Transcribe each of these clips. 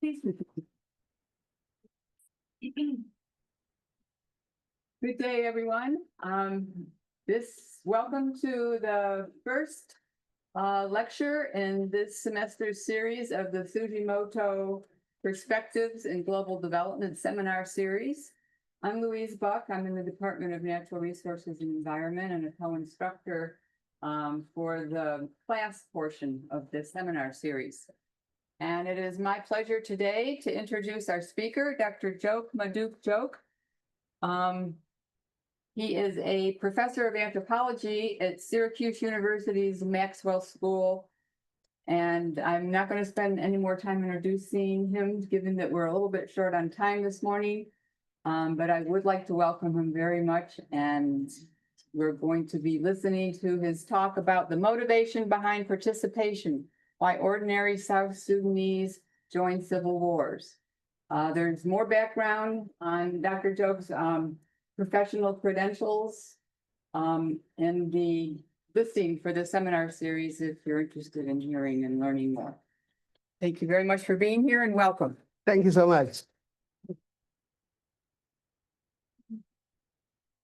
Good day, everyone. Welcome to the first lecture in this semester's series of the Tsujimoto Perspectives in Global Development Seminar Series. I'm Louise Buck. I'm in the Department of Natural Resources and Environment and a co-instructor for the class portion of this seminar series. And it is my pleasure today to introduce our speaker, Dr. Madut. He is a professor of anthropology at Syracuse University's Maxwell School. And I'm not going to spend any more time introducing him, given that we're a little bit short on time this morning. But I would like to welcome him very much. And we're going to be listening to his talk about the motivation behind participation, why ordinary South Sudanese join civil wars. There's more background on Dr. Job's professional credentials in the listing for the seminar series if you're interested in hearing and learning more. Thank you very much for being here and welcome. Thank you so much.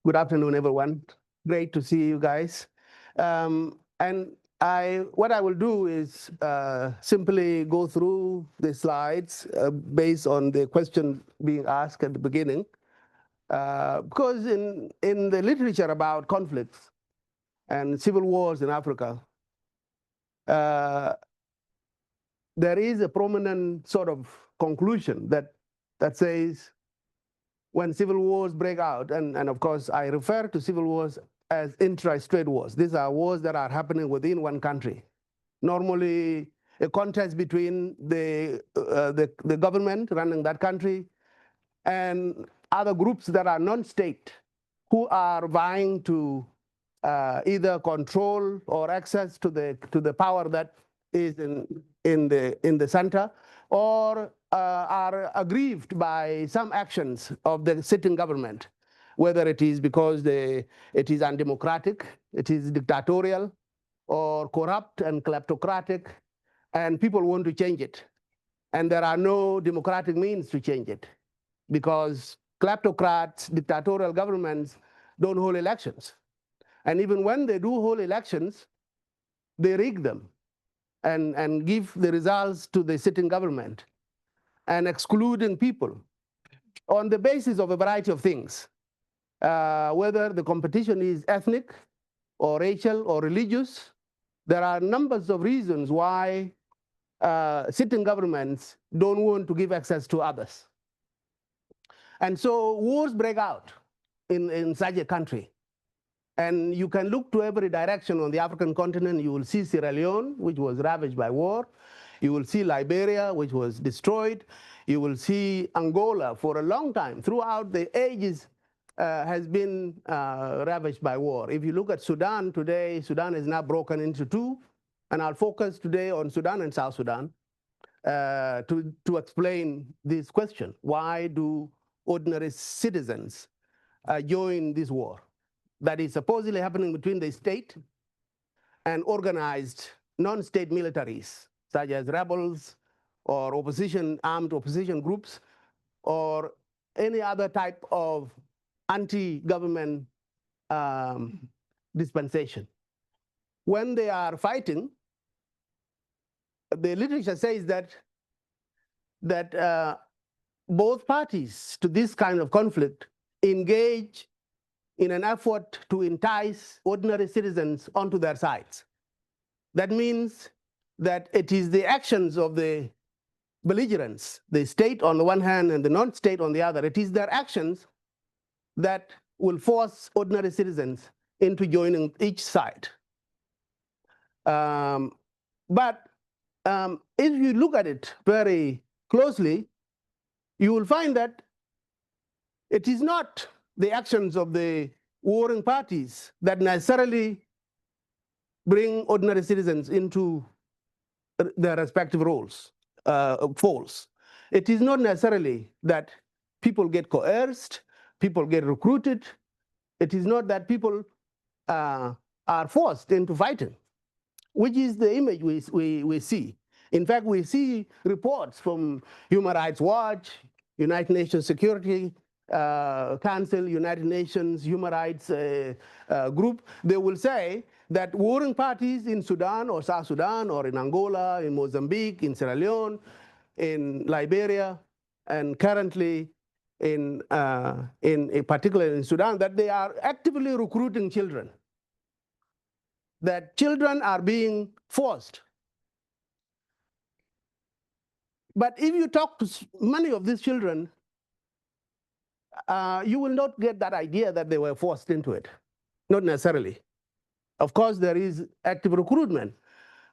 Good afternoon, everyone. Great to see you guys. What I will do is simply go through the slides based on the question being asked at the beginning. Because in the literature about conflicts and civil wars in Africa, there is a prominent sort of conclusion that says when civil wars break out, and of course I refer to civil wars as intra-state wars. These are wars that are happening within one country. Normally a contest between the government running that country and other groups that are non-state who are vying to either control or access to the power that is in the center, or are aggrieved by some actions of the sitting government, whether it is because it is undemocratic, it is dictatorial, or corrupt and kleptocratic, and people want to change it. And there are no democratic means to change it, because kleptocrats, dictatorial governments don't hold elections. And even when they do hold elections, they rig them and give the results to the sitting government and excluding people on the basis of a variety of things, whether the competition is ethnic or racial or religious. There are numbers of reasons why sitting governments don't want to give access to others. And so wars break out in such a country. And you can look to every direction on the African continent. You will see Sierra Leone, which was ravaged by war. You will see Liberia, which was destroyed. You will see Angola for a long time, throughout the ages, has been ravaged by war. If you look at Sudan today, Sudan is now broken into two. And I'll focus today on Sudan and South Sudan to explain this question. Why do ordinary citizens join this war that is supposedly happening between the state and organized non-state militaries, such as rebels or armed opposition groups, or any other type of anti-government dispensation? When they are fighting, the literature says that both parties to this kind of conflict engage in an effort to entice ordinary citizens onto their sides. That means that it is the actions of the belligerents, the state on the one hand and the non-state on the other, it is their actions that will force ordinary citizens into joining each side. But if you look at it very closely, you will find that it is not the actions of the warring parties that necessarily bring ordinary citizens into their respective roles, folds. It is not necessarily that people get coerced, people get recruited. It is not that people are forced into fighting, which is the image we see. In fact, we see reports from Human Rights Watch, United Nations Security Council, United Nations Human Rights Group. They will say that warring parties in Sudan or South Sudan or in Angola, in Mozambique, in Sierra Leone, in Liberia, and currently in particular in Sudan, that they are actively recruiting children, that children are being forced. But if you talk to many of these children, you will not get that idea that they were forced into it, not necessarily. Of course, there is active recruitment,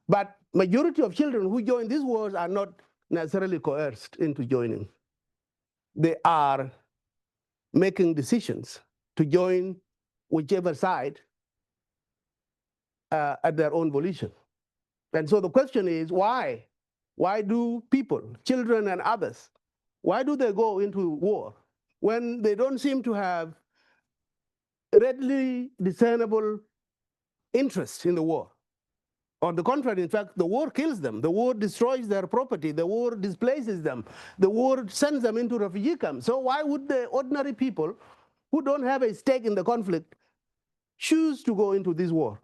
but majority of children who join these wars are not necessarily coerced into joining. They are making decisions to join whichever side at their own volition. And so the question is, why? Why do people, children and others, why do they go into war when they don't seem to have readily discernible interest in the war? On the contrary, in fact, the war kills them. The war destroys their property. The war displaces them. The war sends them into refugee camps. So why would the ordinary people who don't have a stake in the conflict choose to go into this war?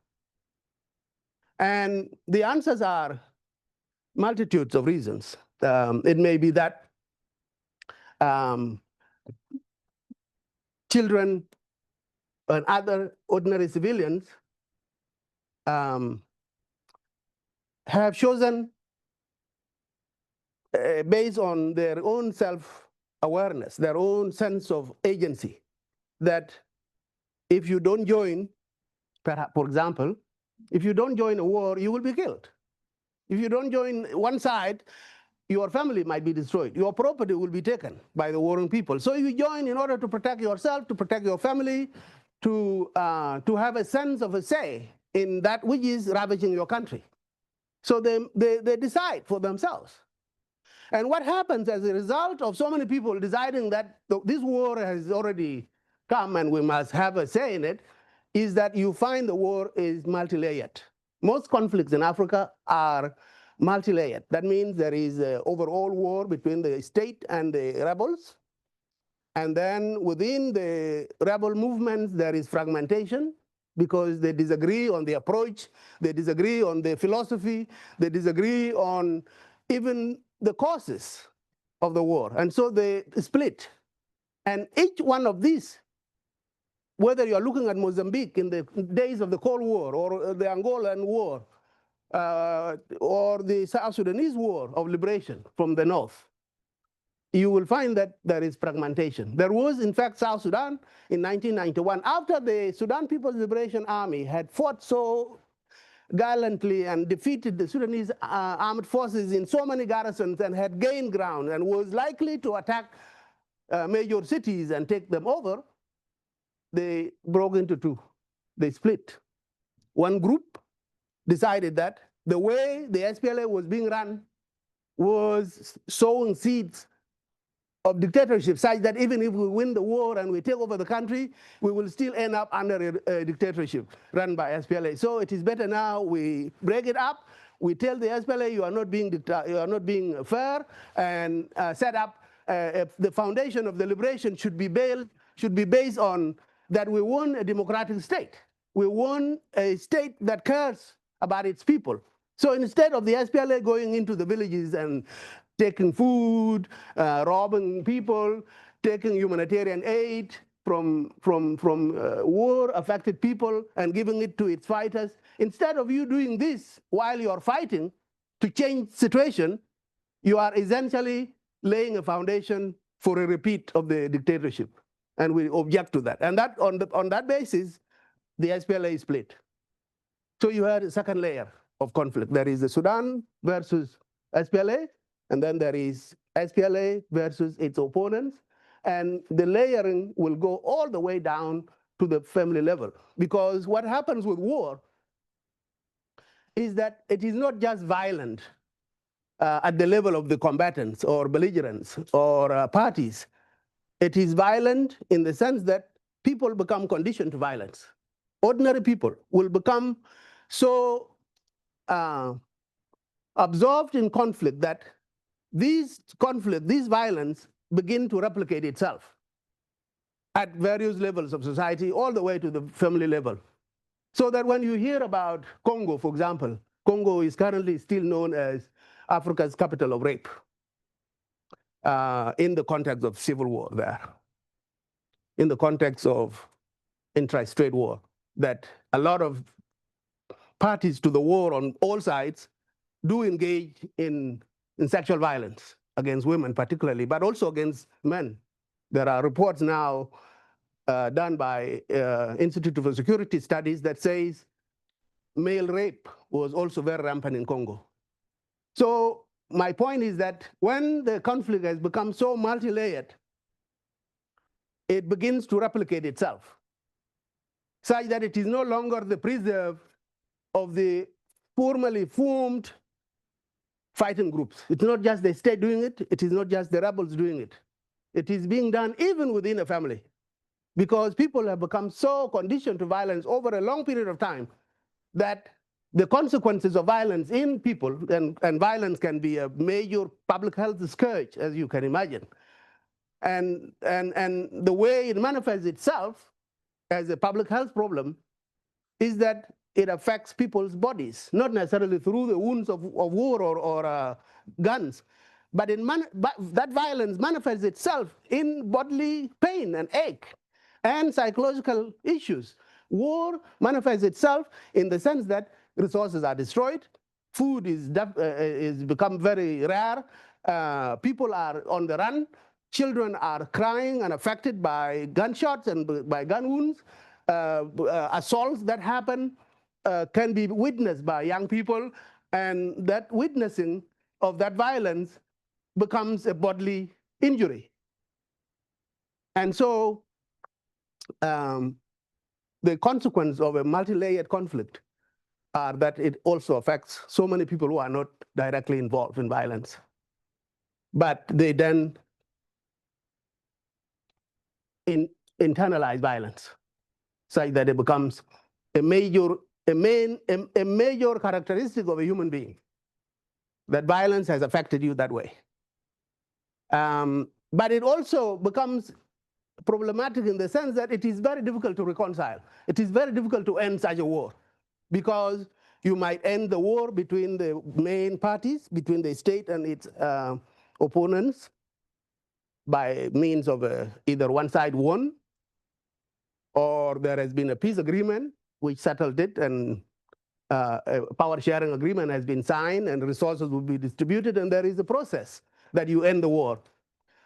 And the answers are multitudes of reasons. It may be that children and other ordinary civilians have chosen based on their own self-awareness, their own sense of agency, that if you don't join, perhaps, for example, if you don't join a war, you will be killed. If you don't join one side, your family might be destroyed. Your property will be taken by the warring people. So you join in order to protect yourself, to protect your family, to have a sense of a say in that which is ravaging your country. So they decide for themselves. And what happens as a result of so many people deciding that this war has already come and we must have a say in it, is that you find the war is multi-layered. Most conflicts in Africa are multi-layered. That means there is an overall war between the state and the rebels. And then within the rebel movements, there is fragmentation because they disagree on the approach, they disagree on the philosophy, they disagree on even the causes of the war. And so they split. And each one of these, whether you're looking at Mozambique in the days of the Cold War, or the Angolan War, or the South Sudanese War of liberation from the north, you will find that there is fragmentation. There was, in fact, South Sudan in 1991, after the Sudan People's Liberation Army had fought so gallantly and defeated the Sudanese armed forces in so many garrisons and had gained ground and was likely to attack major cities and take them over, they broke into two. They split. One group decided that the way the SPLA was being run was sowing seeds of dictatorship, such that even if we win the war and we take over the country, we will still end up under a dictatorship run by SPLA. So it is better now we break it up. We tell the SPLA you are not being fair, and set up the foundation of the liberation should be based on that we want a democratic state. We want a state that cares about its people. So instead of the SPLA going into the villages and taking food, robbing people, taking humanitarian aid from war-affected people and giving it to its fighters, instead of you doing this while you're fighting to change situation, you are essentially laying a foundation for a repeat of the dictatorship. And we object to that. And that on that basis, the SPLA is split. So you had a second layer of conflict. There is the Sudan versus SPLA, and then there is SPLA versus its opponents. And the layering will go all the way down to the family level. Because what happens with war is that it is not just violent at the level of the combatants or belligerents or parties. It is violent in the sense that people become conditioned to violence. Ordinary people will become so absorbed in conflict, that these conflict, these violence begin to replicate itself at various levels of society, all the way to the family level. So that when you hear about Congo, for example, Congo is currently still known as Africa's capital of rape in the context of civil war there, in the context of intra-state war, that a lot of parties to the war on all sides do engage in sexual violence against women particularly, but also against men. There are reports now done by Institute for Security Studies that says male rape was also very rampant in Congo. So my point is that when the conflict has become so multi-layered, it begins to replicate itself, such that it is no longer the preserve of the formally formed fighting groups. It's not just the state doing it. It is not just the rebels doing it. It is being done even within a family, because people have become so conditioned to violence over a long period of time that the consequences of violence in people, and violence can be a major public health scourge, as you can imagine. And the way it manifests itself as a public health problem is that it affects people's bodies, not necessarily through the wounds of war or guns, but that violence manifests itself in bodily pain and ache and psychological issues. War manifests itself in the sense that resources are destroyed, food is become very rare, people are on the run, children are crying and affected by gunshots and by gun wounds, assaults that happen can be witnessed by young people, and that witnessing of that violence becomes a bodily injury. And so the consequence of a multi-layered conflict are that it also affects so many people who are not directly involved in violence, but they then internalize violence, such that it becomes a major characteristic of a human being, that violence has affected you that way. But it also becomes problematic in the sense that it is very difficult to reconcile. It is very difficult to end such a war, because you might end the war between the main parties, between the state and its opponents, by means of either one side won, or there has been a peace agreement which settled it, and a power sharing agreement has been signed, and resources will be distributed, and there is a process that you end the war.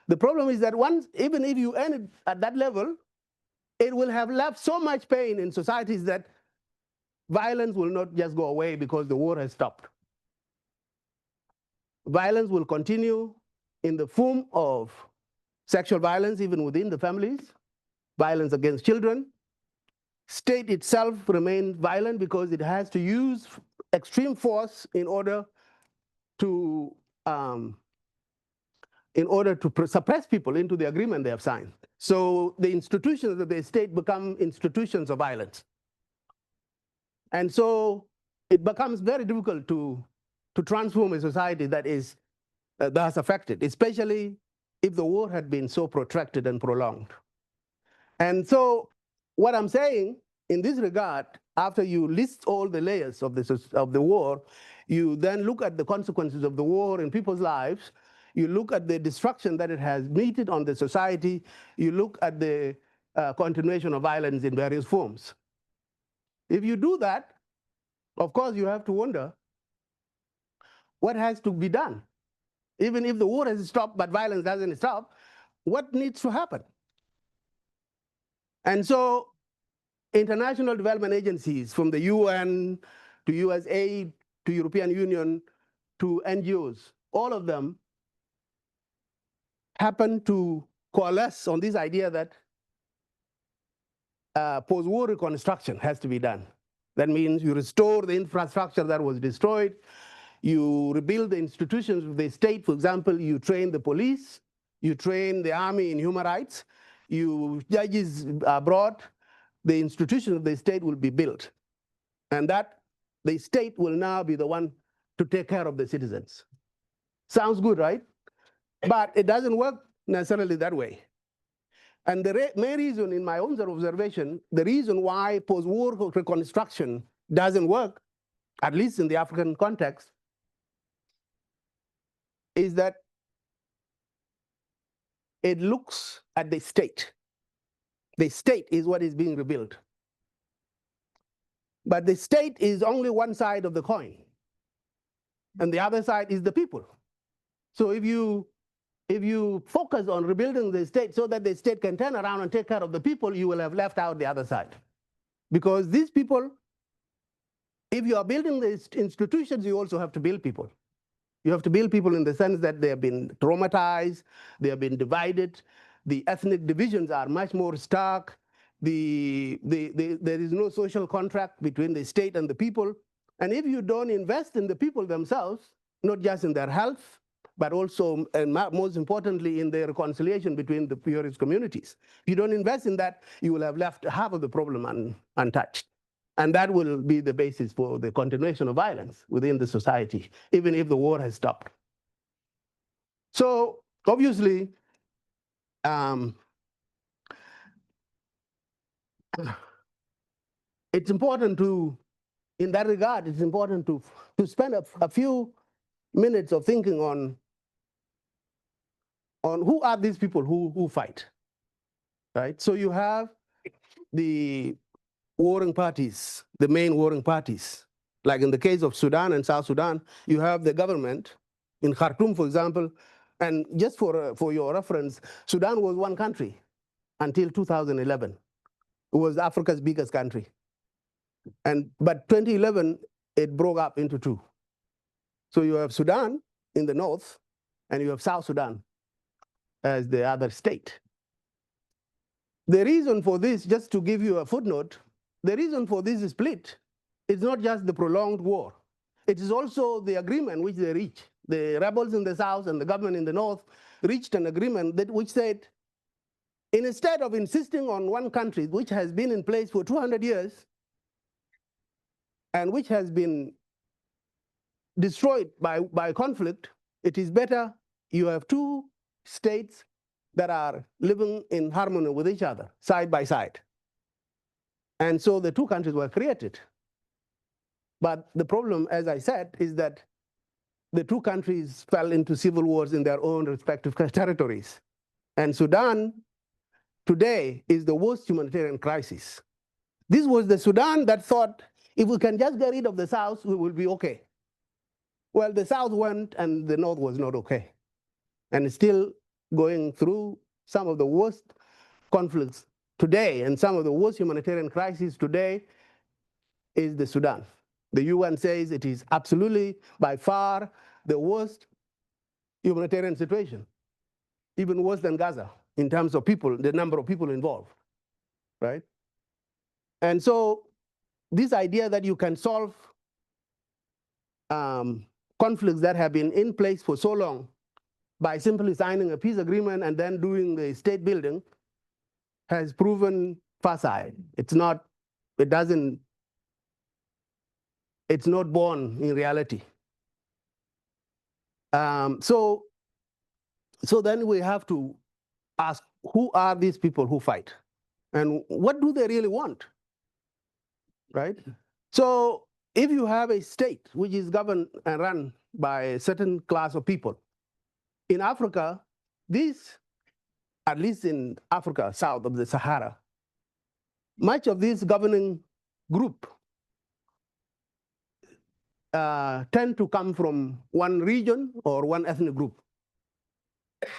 The problem is that even if you end it at that level, it will have left so much pain in societies that violence will not just go away because the war has stopped. Violence will continue in the form of sexual violence, even within the families, violence against children. State itself remains violent because it has to use extreme force in order to suppress people into the agreement they have signed. So the institutions of the state become institutions of violence. And so it becomes very difficult to transform a society that is thus affected, especially if the war had been so protracted and prolonged. And so what I'm saying in this regard, after you list all the layers of the war, you then look at the consequences of the war in people's lives, you look at the destruction that it has meted on the society, you look at the continuation of violence in various forms. If you do that, of course, you have to wonder what has to be done. Even if the war has stopped, but violence doesn't stop, what needs to happen? And so international development agencies, from the UN to USAID to European Union to NGOs, all of them happen to coalesce on this idea that post-war reconstruction has to be done. That means you restore the infrastructure that was destroyed, you rebuild the institutions of the state. For example, you train the police, you train the army in human rights, judges are brought, the institutions of the state will be built. And that the state will now be the one to take care of the citizens. Sounds good, right? But it doesn't work necessarily that way. And the main reason, in my own observation, the reason why post-war reconstruction doesn't work, at least in the African context, is that it looks at the state. The state is what is being rebuilt. But the state is only one side of the coin, and the other side is the people. So if you focus on rebuilding the state so that the state can turn around and take care of the people, you will have left out the other side. Because these people, if you are building the institutions, you also have to build people. You have to build people in the sense that they have been traumatized, they have been divided, the ethnic divisions are much more stark, there is no social contract between the state and the people. And if you don't invest in the people themselves, not just in their health, but also, and most importantly, in the reconciliation between the poorest communities. If you don't invest in that, you will have left half of the problem untouched. And that will be the basis for the continuation of violence within the society, even if the war has stopped. So obviously, it's important to, in that regard, it's important to spend a few minutes of thinking on who are these people who fight, right? So you have the warring parties, the main warring parties. Like in the case of Sudan and South Sudan, you have the government in Khartoum, for example, and just for your reference, Sudan was one country until 2011. It was Africa's biggest country. But 2011, it broke up into two. So you have Sudan in the north, and you have South Sudan as the other state. The reason for this, just to give you a footnote, the reason for this split is not just the prolonged war. It is also the agreement which they reached. The rebels in the south and the government in the north reached an agreement which said, instead of insisting on one country which has been in place for 200 years and which has been destroyed by conflict, it is better you have two states that are living in harmony with each other, side by side. And so the two countries were created. But the problem, as I said, is that the two countries fell into civil wars in their own respective territories. And Sudan today is the worst humanitarian crisis. This was the Sudan that thought, if we can just get rid of the South, we will be okay. Well, the South went and the North was not okay. And it's still going through some of the worst conflicts today, and some of the worst humanitarian crises today is the Sudan. The UN says it is absolutely, by far, the worst humanitarian situation, even worse than Gaza in terms of people, the number of people involved, right? And so this idea that you can solve conflicts that have been in place for so long by simply signing a peace agreement and then doing the state building has proven facile. It's not born in reality. So then we have to ask, who are these people who fight? And what do they really want, right? So if you have a state which is governed and run by a certain class of people, in Africa, at least in Africa, south of the Sahara, much of this governing group tend to come from one region or one ethnic group,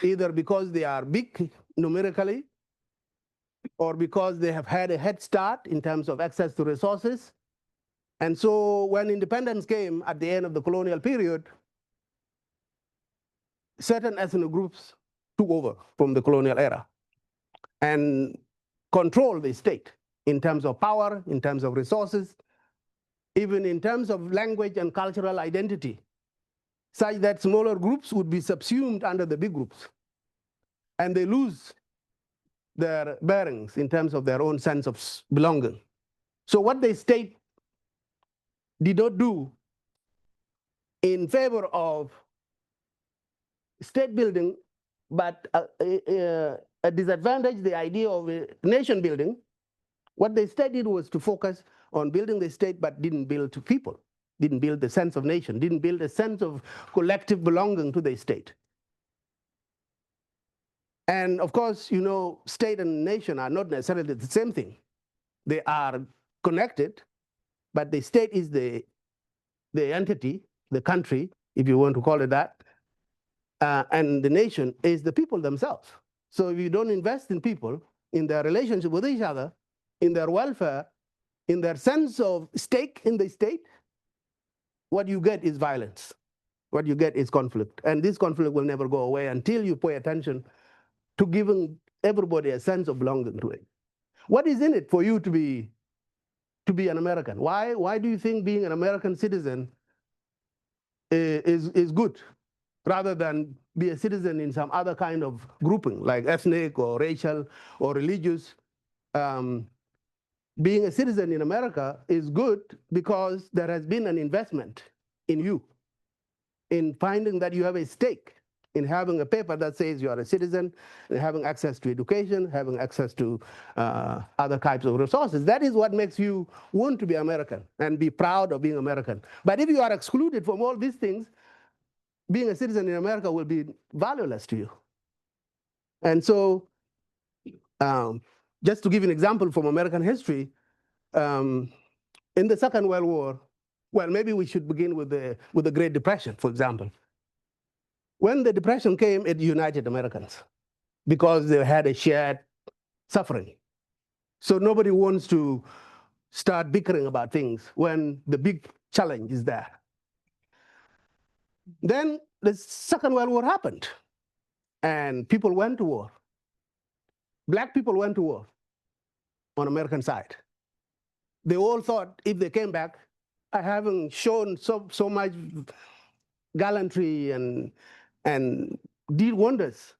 either because they are big numerically or because they have had a head start in terms of access to resources. And so when independence came at the end of the colonial period, certain ethnic groups took over from the colonial era and controlled the state in terms of power, in terms of resources, even in terms of language and cultural identity, such that smaller groups would be subsumed under the big groups. And they lose their bearings in terms of their own sense of belonging. So what the state did not do in favor of state building, but disadvantage the idea of nation building. What the state did was to focus on building the state, but didn't build to people, didn't build the sense of nation, didn't build a sense of collective belonging to the state. And of course, you know, state and nation are not necessarily the same thing. They are connected, but the state is the entity, the country, if you want to call it that, and the nation is the people themselves. So if you don't invest in people, in their relationship with each other, in their welfare, in their sense of stake in the state, what you get is violence. What you get is conflict. And this conflict will never go away until you pay attention to giving everybody a sense of belonging to it. What is in it for you to be an American? Why do you think being an American citizen is good, rather than be a citizen in some other kind of grouping, like ethnic or racial or religious? Being a citizen in America is good because there has been an investment in you, in finding that you have a stake in having a paper that says you are a citizen, and having access to education, having access to other types of resources. That is what makes you want to be American and be proud of being American. But if you are excluded from all these things, being a citizen in America will be valueless to you. And so, just to give an example from American history, in the Second World War, well, maybe we should begin with the Great Depression, for example. When the Depression came, it united Americans because they had a shared suffering. So nobody wants to start bickering about things when the big challenge is there. Then the Second World War happened, and people went to war. Black people went to war on American side. They all thought if they came back, having shown so much gallantry and did wonders,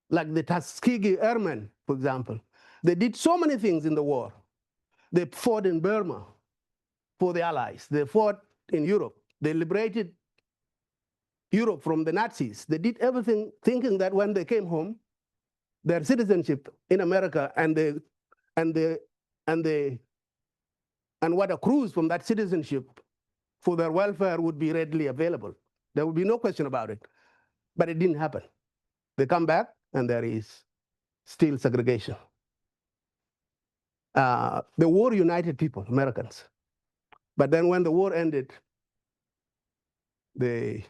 like the Tuskegee Airmen, for example. They did so many things in the war. They fought in Burma for the Allies. They fought in Europe. They liberated Europe from the Nazis. They did everything thinking that when they came home, their citizenship in America and what accrues from that citizenship for their welfare would be readily available. There would be no question about it. But it didn't happen. They come back, and there is still segregation. The war united people, Americans. But then when the war ended, there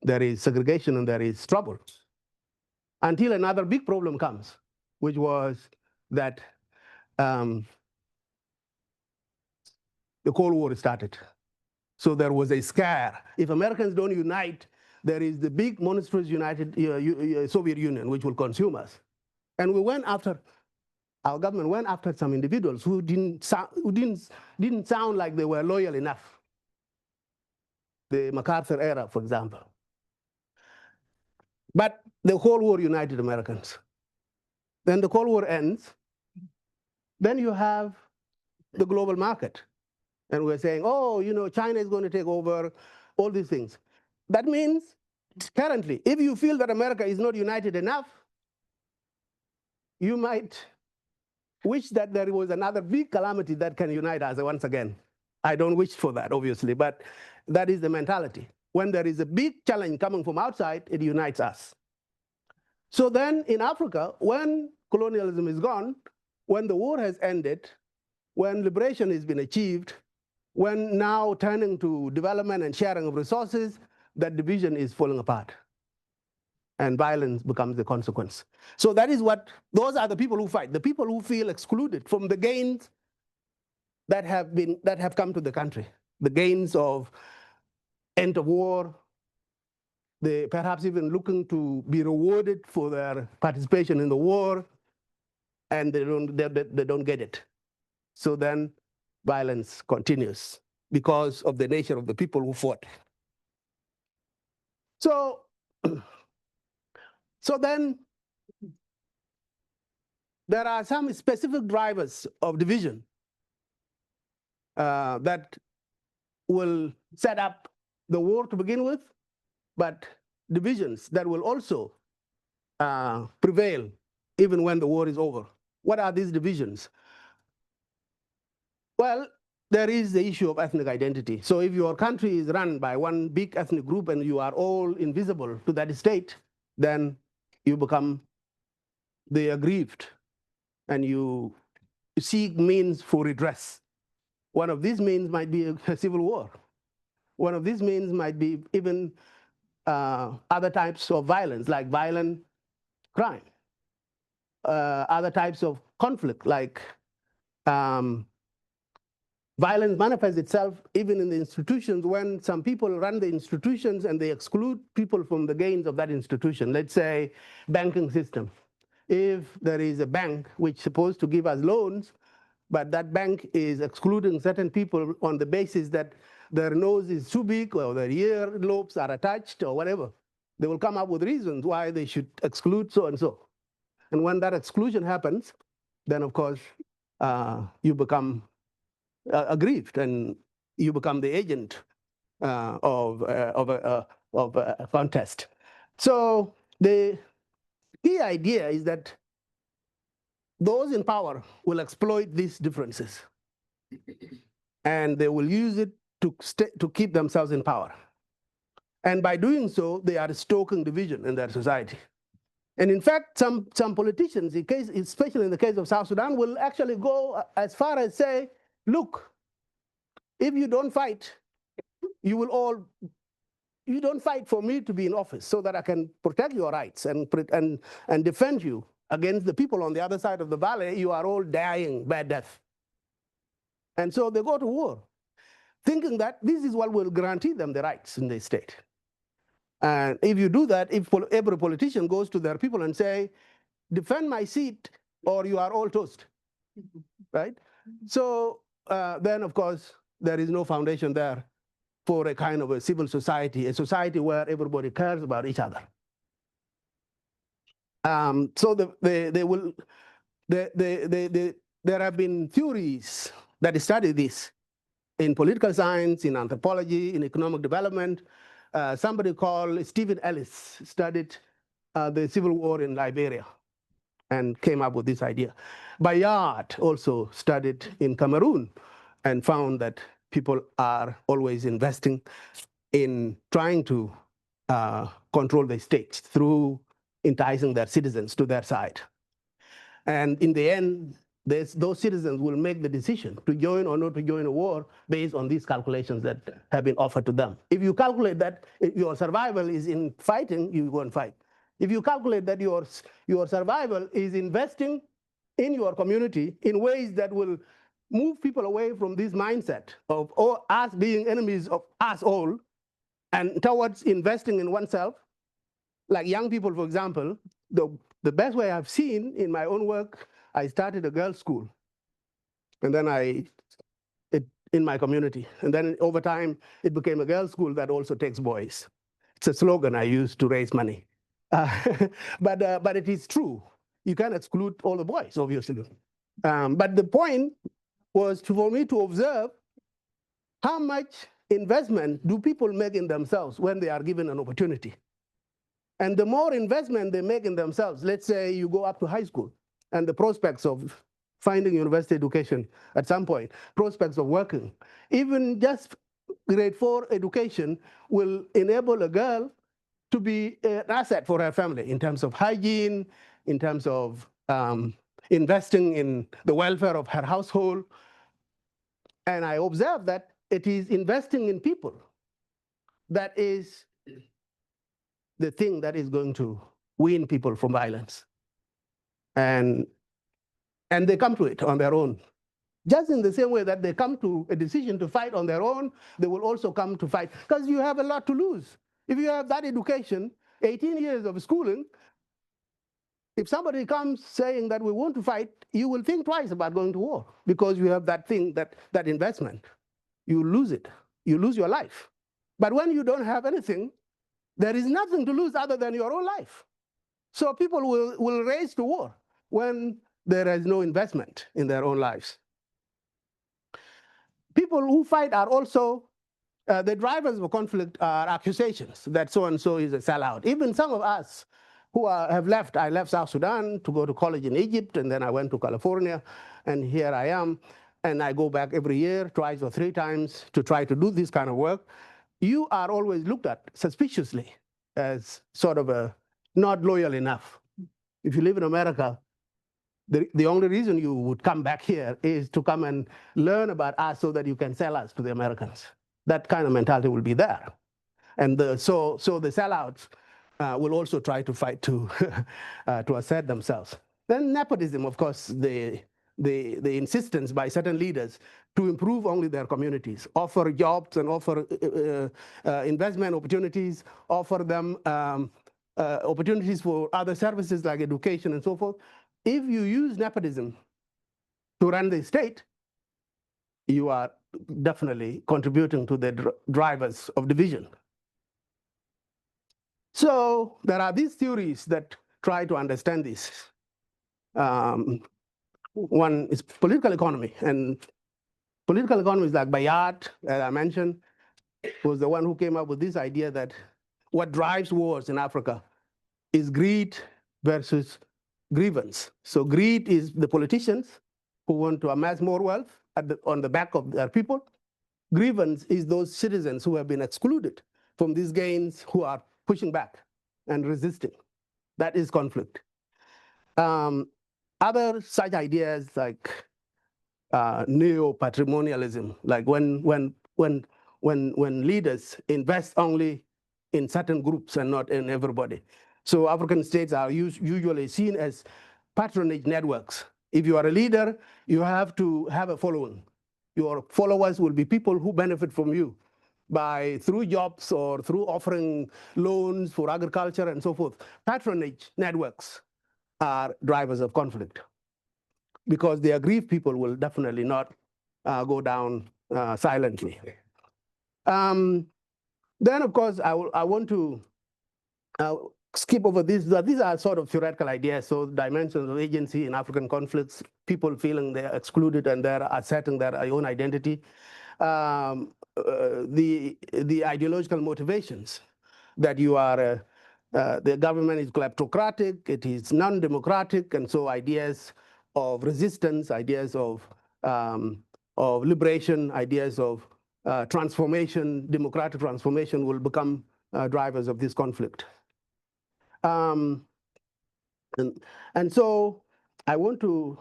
is segregation and there is trouble. Until another big problem comes, which was that the Cold War started. So there was a scare. If Americans don't unite, there is the big monstrous Soviet Union, which will consume us. And our government went after some individuals who didn't sound like they were loyal enough. The MacArthur era, for example. But the Cold War united Americans. Then the Cold War ends. Then you have the global market. And we're saying, oh, you know, China is going to take over, all these things. That means, currently, if you feel that America is not united enough, you might wish that there was another big calamity that can unite us once again. I don't wish for that, obviously, but that is the mentality. When there is a big challenge coming from outside, it unites us. So then in Africa, when colonialism is gone, when the war has ended, when liberation has been achieved, when now turning to development and sharing of resources, that division is falling apart. And violence becomes the consequence. So that is those are the people who fight, the people who feel excluded from the gains that have come to the country, the gains of end of war, they perhaps even looking to be rewarded for their participation in the war, and they don't get it. So then violence continues because of the nature of the people who fought. So then there are some specific drivers of division that will set up the war to begin with, but divisions that will also prevail even when the war is over. What are these divisions? Well, there is the issue of ethnic identity. So if your country is run by one big ethnic group and you are all invisible to that state, then you become the aggrieved and you seek means for redress. One of these means might be a civil war. One of these means might be even other types of violence, like violent crime. Other types of conflict, like violence manifests itself even in the institutions when some people run the institutions and they exclude people from the gains of that institution. Let's say banking system. If there is a bank which is supposed to give us loans, but that bank is excluding certain people on the basis that their nose is too big or their ear lobes are attached or whatever, they will come up with reasons why they should exclude so and so. And when that exclusion happens, then of course you become aggrieved and you become the agent of a contest. So the key idea is that those in power will exploit these differences and they will use it to keep themselves in power. And by doing so, they are stoking division in their society. And in fact, some politicians, especially in the case of South Sudan, will actually go as far as say, look, if you don't fight, you don't fight for me to be in office so that I can protect your rights and defend you against the people on the other side of the valley. You are all dying bad death. And so they go to war, thinking that this is what will guarantee them the rights in the state. And if you do that, if every politician goes to their people and say, defend my seat or you are all toast, right? So then, of course, there is no foundation there for a kind of a civil society, a society where everybody cares about each other. So there have been theories that study this in political science, in anthropology, in economic development. Somebody called Stephen Ellis studied the civil war in Liberia and came up with this idea. Bayard also studied in Cameroon and found that people are always investing in trying to control the states through enticing their citizens to their side. And in the end, those citizens will make the decision to join or not to join a war based on these calculations that have been offered to them. If you calculate that your survival is in fighting, you go and fight. If you calculate that your survival is investing in your community in ways that will move people away from this mindset of us being enemies of us all and towards investing in oneself, like young people, for example, the best way I've seen in my own work, I started a girls' school, and then in my community. And then over time, it became a girls' school that also takes boys. It's a slogan I use to raise money. But it is true. You can't exclude all the boys, obviously. But the point was for me to observe how much investment do people make in themselves when they are given an opportunity. And the more investment they make in themselves, let's say you go up to high school, and the prospects of finding university education at some point, prospects of working, even just grade 4 education will enable a girl to be an asset for her family in terms of hygiene, in terms of investing in the welfare of her household. And I observe that it is investing in people that is the thing that is going to wean people from violence. And they come to it on their own. Just in the same way that they come to a decision to fight on their own, they will also come to fight, because you have a lot to lose. If you have that education, 18 years of schooling, if somebody comes saying that we want to fight, you will think twice about going to war, because you have that thing, that investment. You lose it. You lose your life. But when you don't have anything, there is nothing to lose other than your own life. So people will race to war when there is no investment in their own lives. People who fight are also The drivers of conflict are accusations that so-and-so is a sellout. Even some of us who have left, I left South Sudan to go to college in Egypt, and then I went to California, and here I am, and I go back every year, twice or three times, to try to do this kind of work. You are always looked at suspiciously as sort of a not loyal enough. If you live in America, the only reason you would come back here is to come and learn about us so that you can sell us to the Americans. That kind of mentality will be there. And so the sellouts will also try to fight to assert themselves. Then nepotism, of course, the insistence by certain leaders to improve only their communities, offer jobs and offer investment opportunities, offer them opportunities for other services like education and so forth. If you use nepotism to run the state, you are definitely contributing to the drivers of division. So there are these theories that try to understand this. One is political economy, and political economists like Bayat, as I mentioned, was the one who came up with this idea that what drives wars in Africa is greed versus grievance. So greed is the politicians who want to amass more wealth on the back of their people. Grievance is those citizens who have been excluded from these gains, who are pushing back and resisting. That is conflict. Other such ideas like neo-patrimonialism, like when leaders invest only in certain groups and not in everybody. So African states are usually seen as patronage networks. If you are a leader, you have to have a following. Your followers will be people who benefit from you through jobs or through offering loans for agriculture and so forth. Patronage networks are drivers of conflict because the aggrieved people will definitely not go down silently. Then, of course, I want to skip over this. These are sort of theoretical ideas. So dimensions of agency in African conflicts, people feeling they're excluded and they're asserting their own identity. The ideological motivations that you are, the government is kleptocratic, it is non-democratic, and so ideas of resistance, ideas of liberation, ideas of transformation, democratic transformation will become drivers of this conflict. And so I want to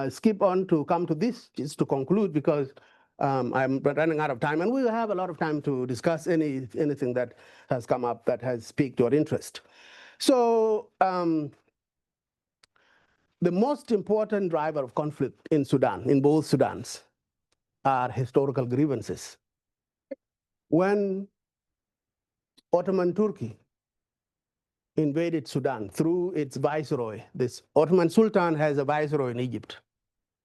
skip on to come to this, just to conclude, because I'm running out of time, and we will have a lot of time to discuss anything that has come up that has piqued your interest. So the most important driver of conflict in Sudan, in both Sudans, are historical grievances. When Ottoman Turkey invaded Sudan through its viceroy, this Ottoman Sultan has a viceroy in Egypt.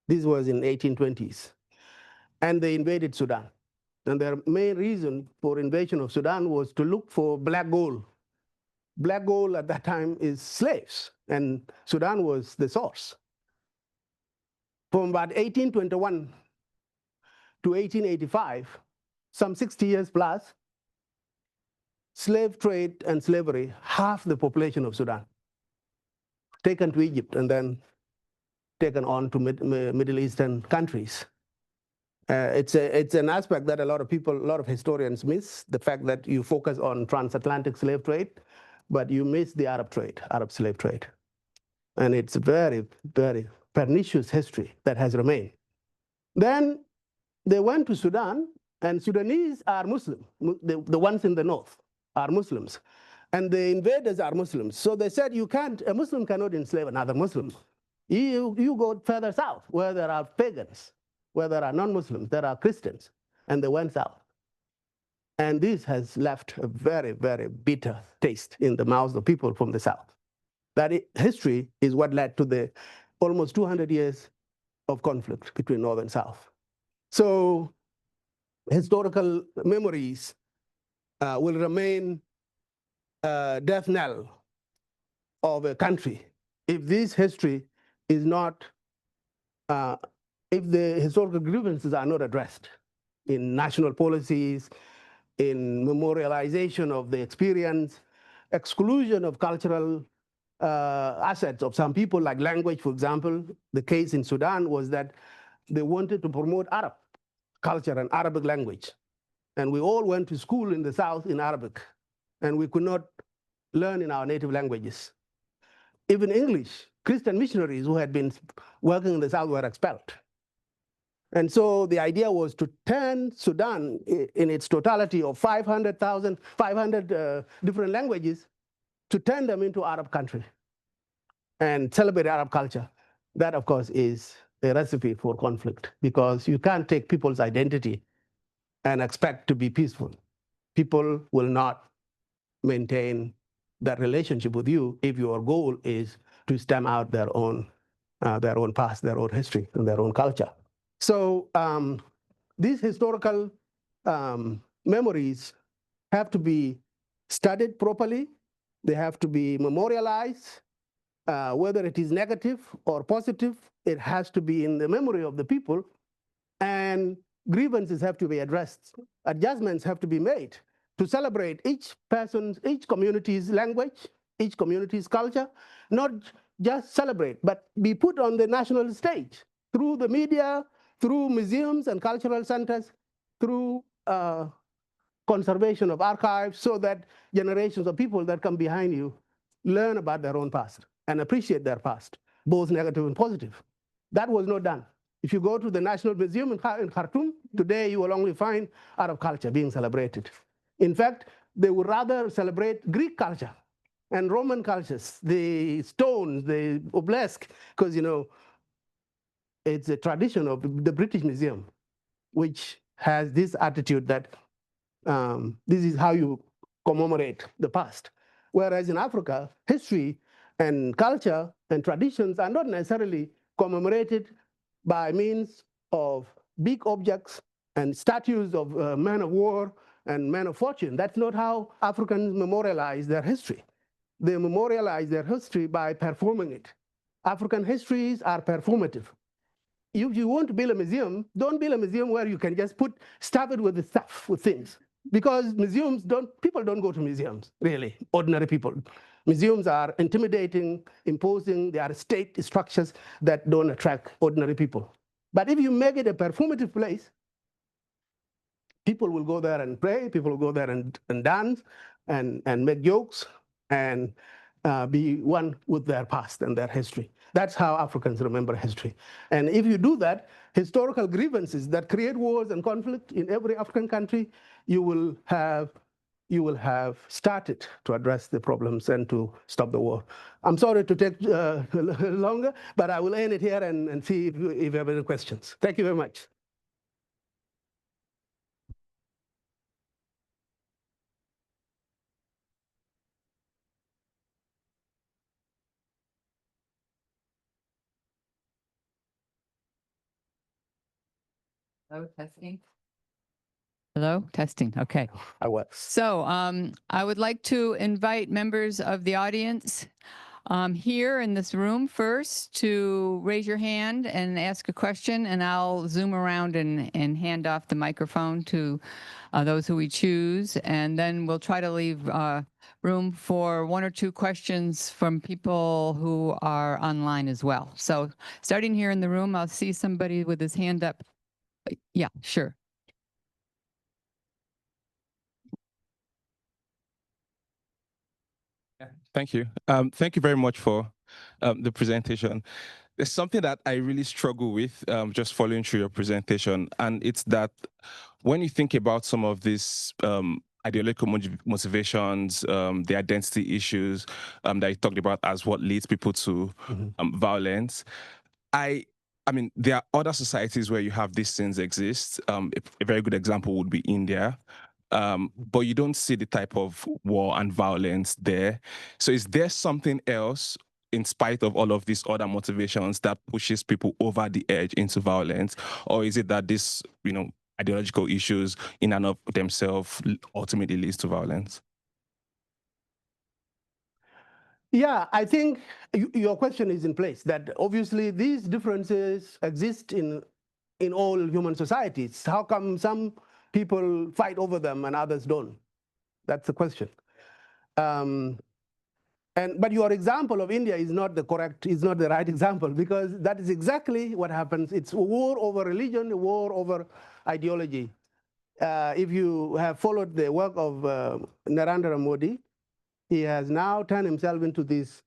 This was in 1820s. And they invaded Sudan. And their main reason for invasion of Sudan was to look for black gold. Black gold at that time is slaves, and Sudan was the source. From about 1821 to 1885, some 60 years plus, slave trade and slavery, half the population of Sudan, taken to Egypt and then taken on to Middle Eastern countries. It's an aspect that a lot of historians miss, the fact that you focus on transatlantic slave trade, but you miss the Arab slave trade. And it's a very, very pernicious history that has remained. Then they went to Sudan, and Sudanese are Muslim. The ones in the north are Muslims. And the invaders are Muslims. So they said, a Muslim cannot enslave another Muslim. You go further south, where there are pagans, where there are non-Muslims, there are Christians, and they went south. And this has left a very, very bitter taste in the mouths of people from the south. That history is what led to the almost 200 years of conflict between north and south. So historical memories will remain a death knell of a country if this history is not, if the historical grievances are not addressed in national policies, in memorialization of the experience, exclusion of cultural assets of some people, like language, for example. The case in Sudan was that they wanted to promote Arab culture and Arabic language. And we all went to school in the South in Arabic, and we could not learn in our native languages. Even English, Christian missionaries who had been working in the South were expelled. And so the idea was to turn Sudan in its totality of 500 different languages, to turn them into Arab country and celebrate Arab culture. That, of course, is a recipe for conflict, because you can't take people's identity and expect to be peaceful. People will not maintain that relationship with you if your goal is to stamp out their own past, their own history, and their own culture. So these historical memories have to be studied properly. They have to be memorialized. Whether it is negative or positive, it has to be in the memory of the people. And grievances have to be addressed. Adjustments have to be made to celebrate each person's, each community's language, each community's culture, not just celebrate, but be put on the national stage through the media, through museums and cultural centers, through conservation of archives, so that generations of people that come behind you learn about their own past and appreciate their past, both negative and positive. That was not done. If you go to the National Museum in Khartoum, today you will only find Arab culture being celebrated. In fact, they would rather celebrate Greek culture and Roman cultures, the stones, the obelisk, because, you know, it's a tradition of the British Museum, which has this attitude that this is how you commemorate the past. Whereas in Africa, history and culture and traditions are not necessarily commemorated by means of big objects and statues of men of war and men of fortune. That's not how Africans memorialize their history. They memorialize their history by performing it. African histories are performative. If you want to build a museum, don't build a museum where you can just stuff it with the stuff, with things. Because museums people don't go to museums, really, ordinary people. Museums are intimidating, imposing, they are state structures that don't attract ordinary people. But if you make it a performative place, people will go there and pray, people will go there and dance and make jokes and be one with their past and their history. That's how Africans remember history. And if you do that, historical grievances that create wars and conflict in every African country, you will have started to address the problems and to stop the war. I'm sorry to take longer, but I will end it here and see if you have any questions. Thank you very much. Hello, testing. Hello, testing. Okay. I was. So I would like to invite members of the audience here in this room first to raise your hand and ask a question, and I'll zoom around and hand off the microphone to those who we choose. And then we'll try to leave room for one or two questions from people who are online as well. So starting here in the room, I'll see somebody with his hand up. Yeah, sure. Thank you. Thank you very much for the presentation. There's something that I really struggle with just following through your presentation, and it's that when you think about some of these ideological motivations, the identity issues that you talked about as what leads people to violence, I mean, there are other societies where you have these things exist. A very good example would be India. But you don't see the type of war and violence there. So is there something else, in spite of all of these other motivations, that pushes people over the edge into violence? Or is it that this, ideological issues in and of themselves ultimately leads to violence? Yeah, I think your question is in place, that obviously these differences exist in all human societies. How come some people fight over them and others don't? That's the question. But your example of India is not the right example, because that is exactly what happens. It's a war over religion, a war over ideology. If you have followed the work of Narendra Modi, he has now turned himself into this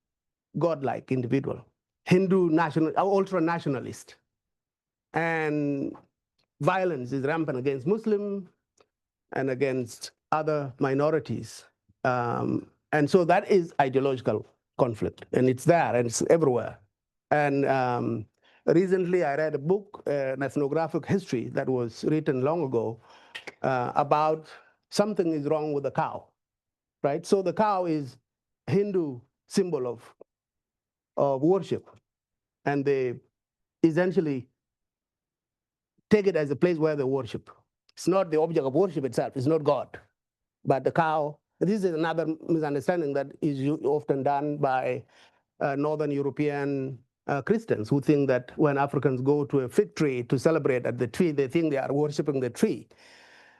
godlike individual, Hindu ultra-nationalist. And violence is rampant against Muslims and against other minorities. And so that is ideological conflict, and it's there, and it's everywhere. And recently I read a book, an ethnographic history that was written long ago about something is wrong with the cow, right? So the cow is Hindu symbol of worship, and they essentially take it as a place where they worship. It's not the object of worship itself, it's not God, but the cow. This is another misunderstanding that is often done by Northern European Christians, who think that when Africans go to a fig tree to celebrate at the tree, they think they are worshiping the tree.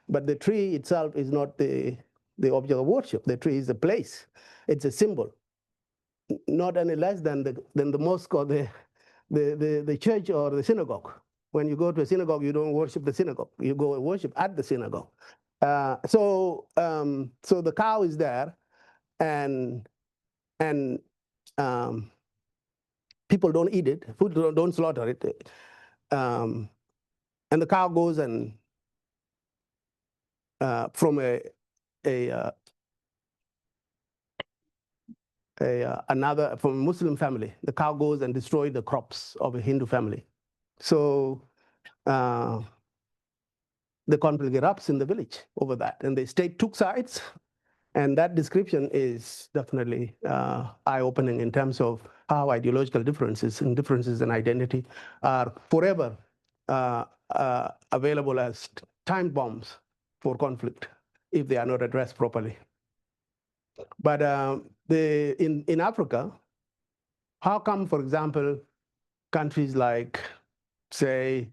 But the tree itself is not the object of worship. The tree is a place. It's a symbol, not any less than the mosque or the church or the synagogue. When you go to a synagogue, you don't worship the synagogue. You go and worship at the synagogue. So the cow is there, and people don't eat it. People don't slaughter it, and the cow goes and from from a Muslim family, the cow goes and destroys the crops of a Hindu family. So the conflict erupts in the village over that, and the state took sides, and that description is definitely eye-opening in terms of how ideological differences in identity are forever available as time bombs for conflict if they are not addressed properly. But in Africa, how come, for example, countries like, say,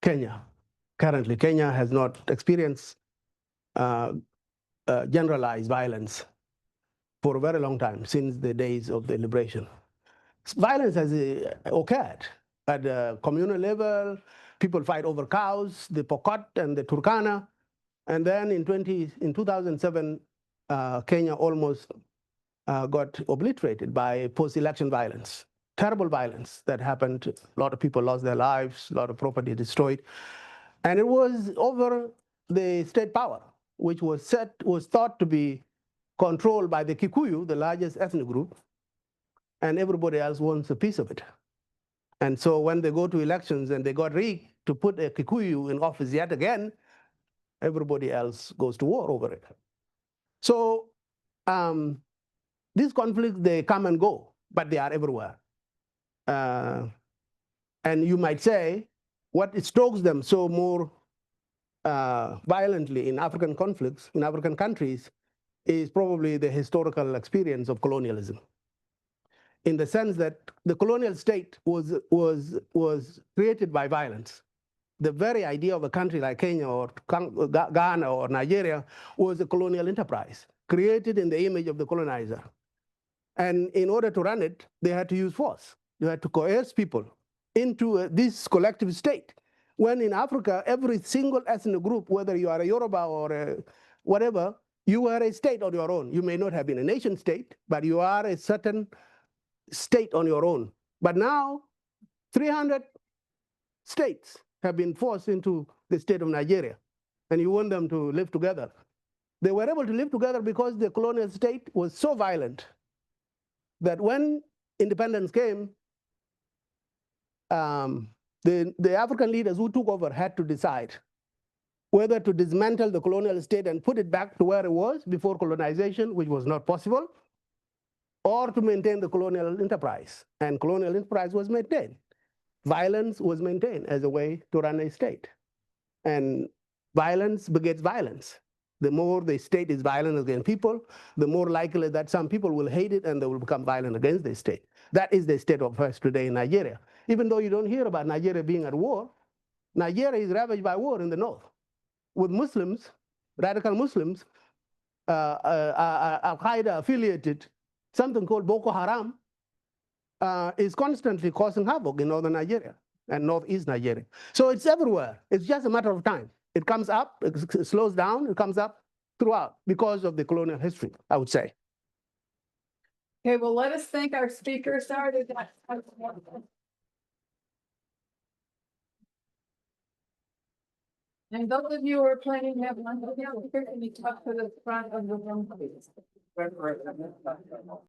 Kenya. Currently, Kenya has not experienced generalized violence for a very long time, since the days of the liberation. Violence has occurred at the communal level. People fight over cows, the Pokot and the Turkana. And then in 2007, Kenya almost got obliterated by post-election violence. Terrible violence that happened. A lot of people lost their lives, a lot of property destroyed. And it was over the state power, which was thought to be controlled by the Kikuyu, the largest ethnic group, and everybody else wants a piece of it. And so when they go to elections and they got rigged to put a Kikuyu in office yet again, everybody else goes to war over it. So these conflicts, they come and go, but they are everywhere. And you might say, what strokes them so more violently in African conflicts, in African countries, is probably the historical experience of colonialism, in the sense that the colonial state was created by violence. The very idea of a country like Kenya or Ghana or Nigeria was a colonial enterprise created in the image of the colonizer. And in order to run it, they had to use force. They had to coerce people into this collective state. When in Africa, every single ethnic group, whether you are a Yoruba or whatever, you are a state on your own. You may not have been a nation state, but you are a certain state on your own. But now, 300 states have been forced into the state of Nigeria, and you want them to live together. They were able to live together because the colonial state was so violent that when independence came, the African leaders who took over had to decide whether to dismantle the colonial state and put it back to where it was before colonization, which was not possible, or to maintain the colonial enterprise. And colonial enterprise was maintained. Violence was maintained as a way to run a state. And violence begets violence. The more the state is violent against people, the more likely that some people will hate it and they will become violent against the state. That is the state of affairs today in Nigeria. Even though you don't hear about Nigeria being at war, Nigeria is ravaged by war in the north, with Muslims, radical Muslims, Al-Qaeda affiliated, something called Boko Haram, is constantly causing havoc in northern Nigeria and northeast Nigeria. So it's everywhere. It's just a matter of time. It comes up, it slows down, it comes up throughout because of the colonial history, I would say. Okay, well, let us thank our speakers. Sorry, and those of you who are planning to have lunch, can you talk to the front of the room, please?